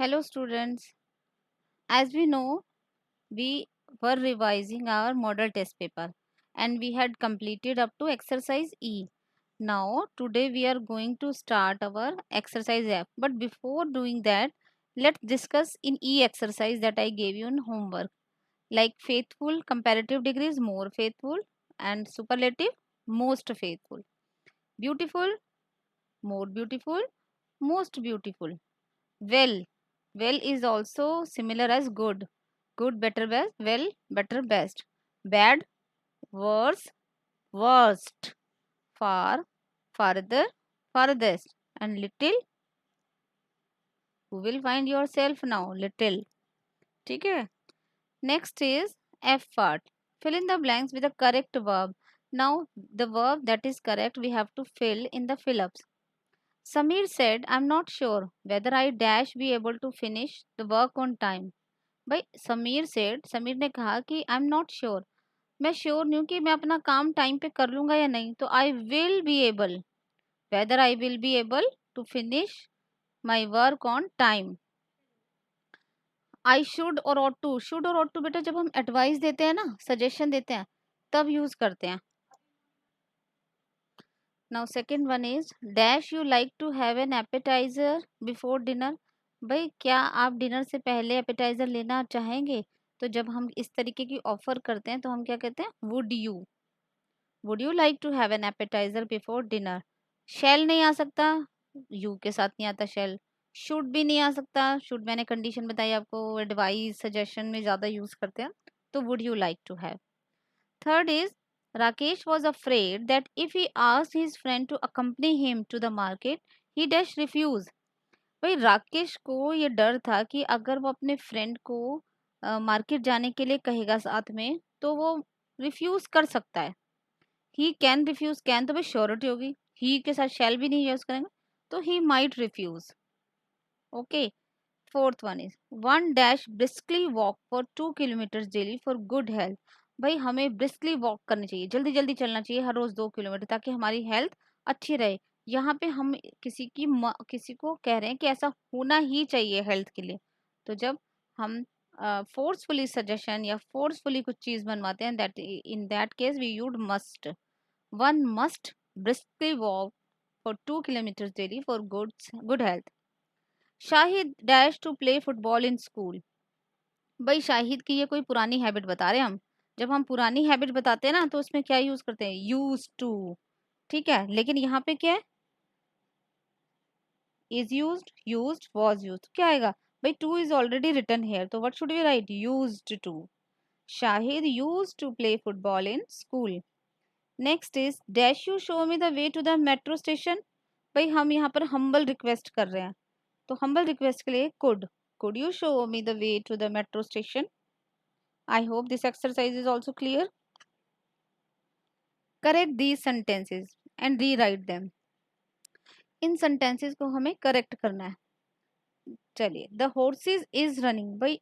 Hello students, as we know, we were revising our model test paper and we had completed up to exercise E. Now today we are going to start our exercise F. But before doing that, let's discuss in E exercise that I gave you in homework. Like faithful, comparative degrees, more faithful, and superlative, most faithful. Beautiful, more beautiful, most beautiful. Well, well is also similar as good. Good, better, best. Well, better, best. Bad, worse, worst. Far, farther, farthest. And little, you will find yourself now. Little. ठीक है? Next is F part. Fill in the blanks with the correct verb. Now, the verb that is correct, we have to fill in the fill-ups. Samir said, I'm not sure whether I dash be able to finish the work on time. भाई समीर ने कहा कि I am not sure, मैं sure नहीं हूँ कि मैं अपना काम टाइम पे कर लूंगा या नहीं, तो I will be able, whether I will be able to finish my work on time. I should और ऑट टू बेटा जब हम एडवाइस देते हैं ना, सजेशन देते हैं, तब यूज करते हैं. Now second one is dash you like to have an appetiser before dinner. भाई क्या आप डिनर से पहले एपेटाइजर लेना चाहेंगे? तो जब हम इस तरीके की ऑफर करते हैं तो हम क्या कहते हैं? Would you like to have an appetiser before dinner. Shall नहीं आ सकता, यू के साथ नहीं आता शेल. शुड भी नहीं आ सकता, शुड मैंने कंडीशन बताई आपको, एडवाइस सजेशन में ज़्यादा यूज करते हैं, तो would you like to have. Third is Rakesh was afraid that if he asked his friend to accompany him to the market, he dash refuse. भाई राकेश को ये डर था कि अगर वो अपने फ्रेंड को मार्केट जाने के लिए कहेगा साथ में, तो वो रिफ्यूज कर सकता है. ही कैन रिफ्यूज, कैन तो भाई श्योरिटी होगी, ही के साथ शैल भी नहीं यूज करेंगे, तो he might refuse. Okay. Fourth one is one dash briskly walk for 2 kilometre daily for good health. भाई हमें ब्रिस्कली वॉक करनी चाहिए, जल्दी जल्दी चलना चाहिए हर रोज 2 किलोमीटर, ताकि हमारी हेल्थ अच्छी रहे. यहाँ पे हम किसी को कह रहे हैं कि ऐसा होना ही चाहिए हेल्थ के लिए. तो जब हम फोर्सफुली सजेशन या फोर्सफुली कुछ चीज बनवाते हैं, that in that case we you'd must. One must briskly walk for 2 kilometre daily for good health. Shahid dash to play football in school. भाई शाहिद की ये कोई पुरानी हैबिट बता रहे हैं हम. जब हम पुरानी हैबिट बताते हैं ना, तो उसमें क्या यूज करते हैं? Use to. ठीक है, लेकिन यहाँ पे क्या है? Is used, used, was used. क्या आएगा? भाई to is already written here, तो what should we write? Used to. Shahid used to play football in school. Next is dash you show me the way to the metro station. भाई हम यहाँ पर humble request कर रहे हैं, तो humble request के लिए could you show me the way to the metro station. I hope this exercise is also clear. Correct these sentences and rewrite them. इन सेंटेंसेज को हमें करेक्ट करना है. चलिए, द हॉर्सेज इज रनिंग. भाई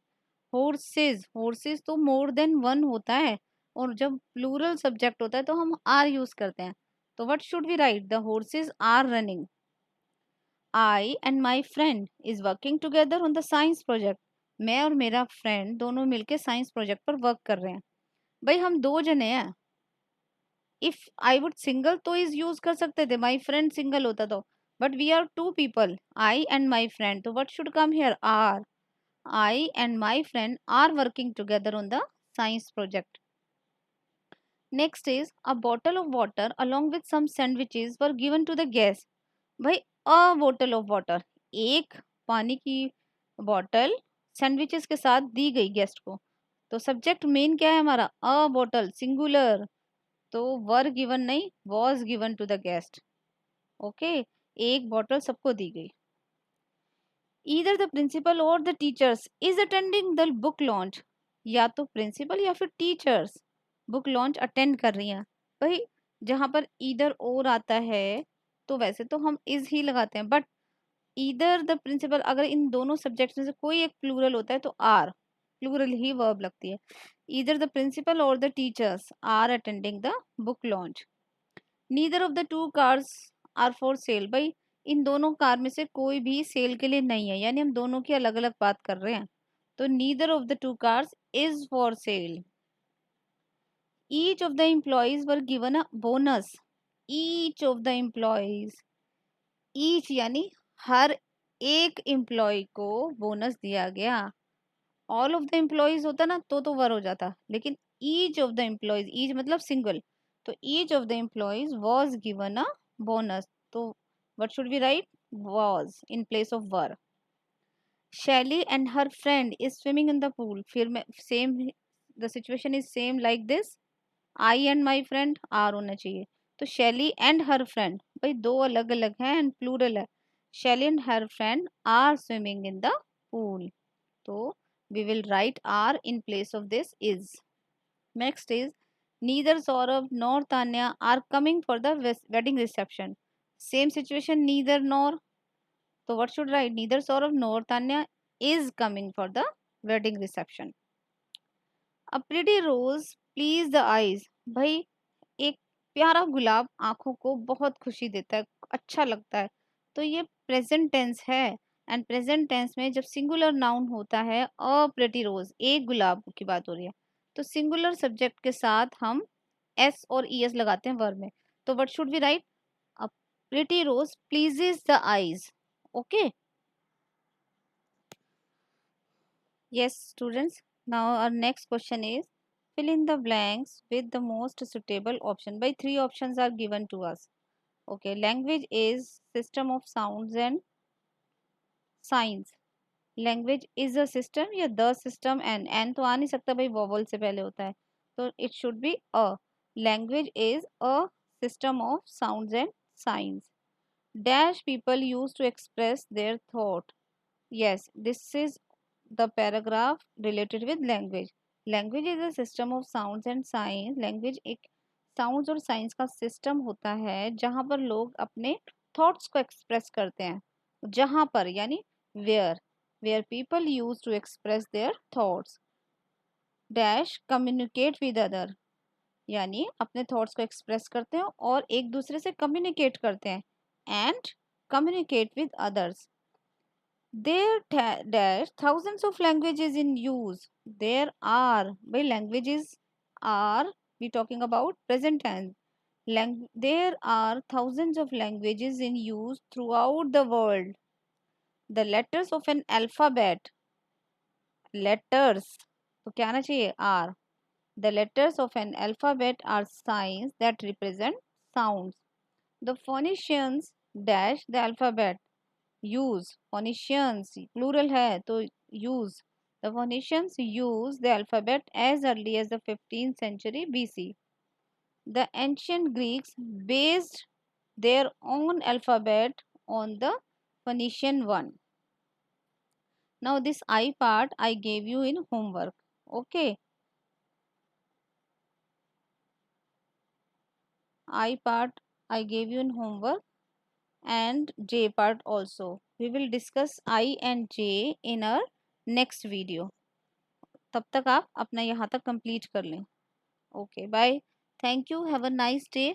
horses, horses तो more then one होता है, और जब प्लूरल सब्जेक्ट होता है तो हम आर यूज करते हैं. तो what should we write? The horses are running. I and my friend is working together on the science project. मैं और मेरा फ्रेंड दोनों मिलके साइंस प्रोजेक्ट पर वर्क कर रहे हैं. भाई हम दो जने हैं. इफ आई वुड सिंगल तो इज यूज कर सकते थे, माई फ्रेंड सिंगल होता तो, but we are two people, I and my friend, तो what should come here? Are. I and my friend are working together on the science project. Next is a bottle of water along with some sandwiches were given to the guest. भाई अ bottle of water, एक पानी की bottle sandwiches के साथ दी गई guest को. तो subject main क्या है हमारा? अ बॉटल सिंगुलर, तो वर गिवन नहीं, was given to the guest. Okay, एक बॉटल सबको दी गई. ईदर द प्रिंसिपल और the teachers is attending the book launch. या तो प्रिंसिपल या फिर टीचर्स बुक लॉन्च अटेंड कर रही हैं. भाई जहां पर ईदर और आता है तो वैसे तो हम इज ही लगाते हैं, बट ईदर द प्रिंसिपल, अगर इन दोनों सब्जेक्ट्स में से कोई एक प्लूरल होता है तो आर, प्लूरल ही वर्ब लगती है. ईदर द प्रिंसिपल और the teachers are attending the book launch. Neither of the two cars are for sale. भाई इन दोनों कार में से कोई भी सेल के लिए नहीं है, यानी हम दोनों की अलग अलग बात कर रहे हैं। तो neither of the two cars is for sale. Each of the employees were given a bonus. Each of the employees, each यानी हर एक एम्प्लॉय को बोनस दिया गया। ऑल ऑफ द एम्प्लॉयज होता ना तो वर हो जाता, लेकिन each of the employees, each मतलब सिंगल, तो each of the employees was given a bonus. तो what should be write? Was in place of were. Shelly and her friend is swimming in the pool. फिर में same, the situation is same like this. I and my friend are होना चाहिए। तो शैली and her friend, भाई दो अलग अलग हैं एंड प्लूरल है। Shelly and her friend are swimming in the pool. तो we will write R in place of this is. Next is neither Saurabh nor Tanya are coming for the wedding reception. Same situation, neither nor. So what should write? Neither Saurabh nor Tanya is coming for the wedding reception. A pretty rose please the eyes. भाई एक प्यारा गुलाब आंखों को बहुत खुशी देता है, अच्छा लगता है। तो ये प्रेजेंट टेंस है, एंड प्रेजेंट टेंस में जब सिंगुलर नाउन होता है, अ प्रेटी रोज, एक गुलाब की बात हो रही है, तो सिंगुलर सब्जेक्ट के साथ हम एस और ईएस लगाते हैं वर्ब में। तो what should be right? A pretty rose pleases the eyes. Okay, yes students, now our next question is fill in the blanks with the most suitable option. By three options are given to us. Okay, language is system of sounds and signs. Language is a system या the system, and तो आ नहीं सकता भाई, vowel से पहले होता है, तो it should be a. Language is a system of sounds and science. Dash people use to express their thought. Yes, this is the paragraph related with language. Language is a system of sounds and science. Language एक sounds और science का सिस्टम होता है जहाँ पर लोग अपने थॉट्स को एक्सप्रेस करते हैं। जहाँ पर यानी where, where people use to express their thoughts. Dash communicate with other, यानी अपने थॉट्स को एक्सप्रेस करते हैं और एक दूसरे से कम्युनिकेट करते हैं। And communicate with others. There dash thousands of languages in use. There are, भाई languages are, we talking about present tense. There are thousands of languages in use throughout the world. The letters of an alphabet, letters, तो क्या आना चाहिए? Are. The letters of an alphabet are signs that represent sounds. The phonicians dash the alphabet. Use, phonicians plural है तो use. The Phoenicians used the alphabet as early as the 15th century BC. The ancient Greeks based their own alphabet on the Phoenician one. Now this I part I gave you in homework. Okay. I part I gave you in homework and J part also. We will discuss I and J in our next video. तब तक आप अपना यहाँ तक complete कर लें. Okay, bye. Thank you. Have a nice day.